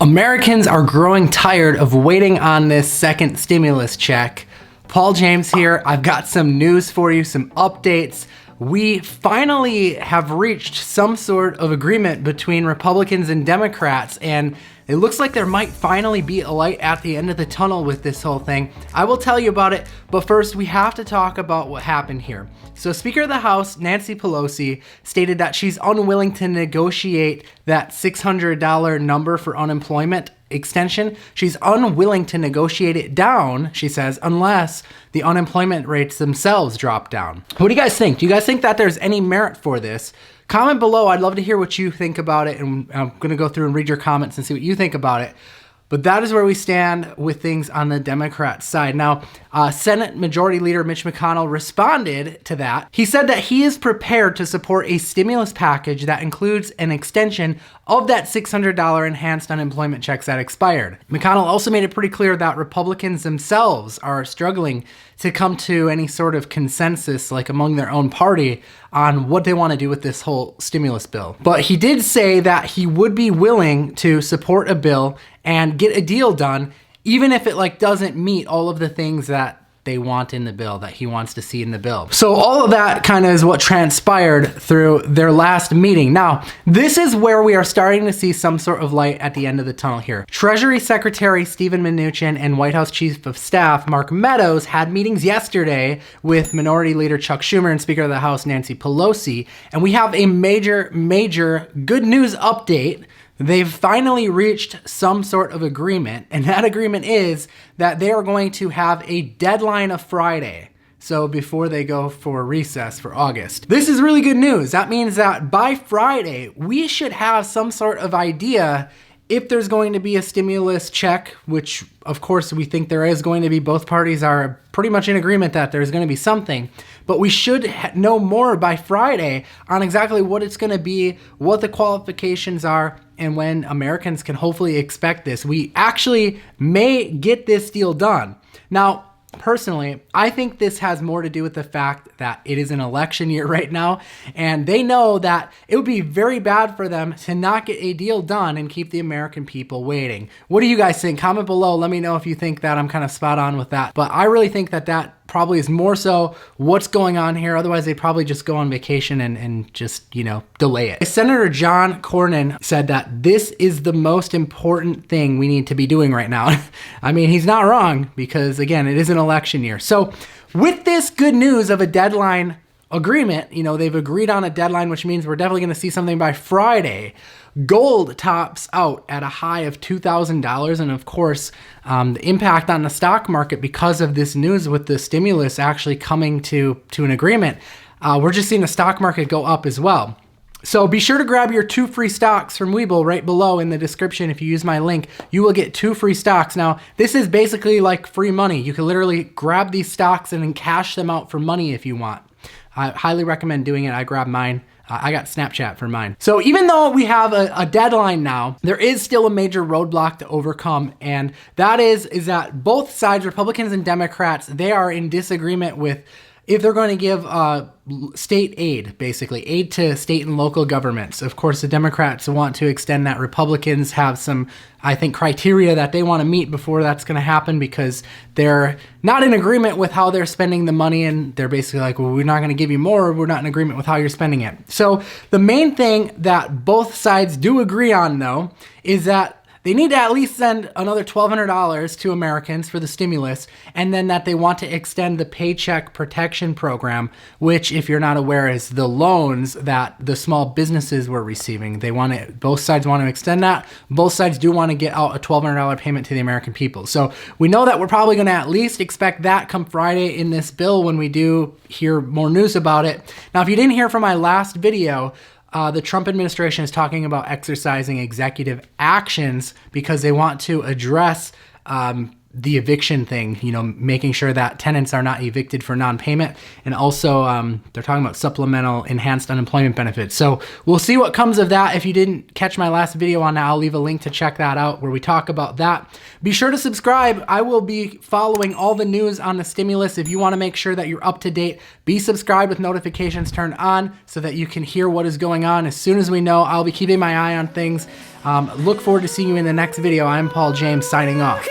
Americans are growing tired of waiting on this second stimulus check. Paul James here. I've got some news for you, some updates. We finally have reached some sort of agreement between Republicans and Democrats, and it looks like there might finally be a light at the end of the tunnel with this whole thing. I will tell you about it, but first we have to talk about what happened here. So Speaker of the House, Nancy Pelosi, stated that she's unwilling to negotiate that $600 number for unemployment extension. She's unwilling to negotiate it down, she says, unless the unemployment rates themselves drop down. What do you guys think? Do you guys think that there's any merit for this? Comment below. I'd love to hear what you think about it, and I'm going to go through and read your comments and see what you think about it. But that is where we stand with things on the Democrat side. Now, Senate Majority Leader Mitch McConnell responded to that. He said that he is prepared to support a stimulus package that includes an extension of that $600 enhanced unemployment checks that expired. McConnell also made it pretty clear that Republicans themselves are struggling to come to any sort of consensus, like among their own party, on what they want to do with this whole stimulus bill. But he did say that he would be willing to support a bill and get a deal done, even if it doesn't meet all of the things that they want in the bill, that he wants to see in the bill. So all of that kind of is what transpired through their last meeting. Now, this is where we are starting to see some sort of light at the end of the tunnel here. Treasury Secretary Steven Mnuchin and White House Chief of Staff Mark Meadows had meetings yesterday with Minority Leader Chuck Schumer and Speaker of the House Nancy Pelosi, and we have a major good news update. They've finally reached some sort of agreement, and that agreement is that they are going to have a deadline of Friday, so before they go for recess for August. This is really good news. That means that by Friday, we should have some sort of idea if there's going to be a stimulus check, which of course we think there is going to be. Both parties are pretty much in agreement that there's going to be something, but we should know more by Friday on exactly what it's going to be, what the qualifications are, and when Americans can hopefully expect this. We actually may get this deal done. Now, personally, I think this has more to do with the fact that it is an election year right now, and they know that it would be very bad for them to not get a deal done and keep the American people waiting. What do you guys think? Comment below. Let me know if you think that I'm kind of spot on with that. But I really think that that probably is more so what's going on here. Otherwise, they probably just go on vacation and just, delay it. Senator John Cornyn said that this is the most important thing we need to be doing right now. I mean, he's not wrong, because again, it is an election year. So with this good news of a deadline agreement, they've agreed on a deadline, which means we're definitely going to see something by Friday. Gold tops out at a high of $2,000, and of course, the impact on the stock market because of this news with the stimulus actually coming to an agreement, we're just seeing the stock market go up as well. So be sure to grab your 2 free stocks from Webull right below in the description. If you use my link, you will get 2 free stocks. Now, this is basically like free money. You can literally grab these stocks and then cash them out for money if you want. I highly recommend doing it. I grabbed mine. I got Snapchat for mine. So even though we have a deadline now, there is still a major roadblock to overcome, and that is that both sides, Republicans and Democrats, they are in disagreement with if they're going to give state aid, basically, aid to state and local governments. Of course, the Democrats want to extend that. Republicans have some, I think, criteria that they want to meet before that's going to happen, because they're not in agreement with how they're spending the money, and they're basically like, well, we're not going to give you more, we're not in agreement with how you're spending it. So the main thing that both sides do agree on, though, is that they need to at least send another $1,200 to Americans for the stimulus, and then that they want to extend the Paycheck Protection Program, which, if you're not aware, is the loans that the small businesses were receiving. Both sides want to extend that. Both sides do want to get out a $1,200 payment to the American people. So we know that we're probably going to at least expect that come Friday in this bill when we do hear more news about it. Now, if you didn't hear from my last video, the Trump administration is talking about exercising executive actions because they want to address the eviction thing, you know, making sure that tenants are not evicted for non-payment. And also they're talking about supplemental enhanced unemployment benefits. So we'll see what comes of that. If you didn't catch my last video on that, I'll leave a link to check that out where we talk about that. Be sure to subscribe. I will be following all the news on the stimulus. If you want to make sure that you're up to date, be subscribed with notifications turned on so that you can hear what is going on. As soon as we know, I'll be keeping my eye on things. Look forward to seeing you in the next video. I'm Paul James signing off.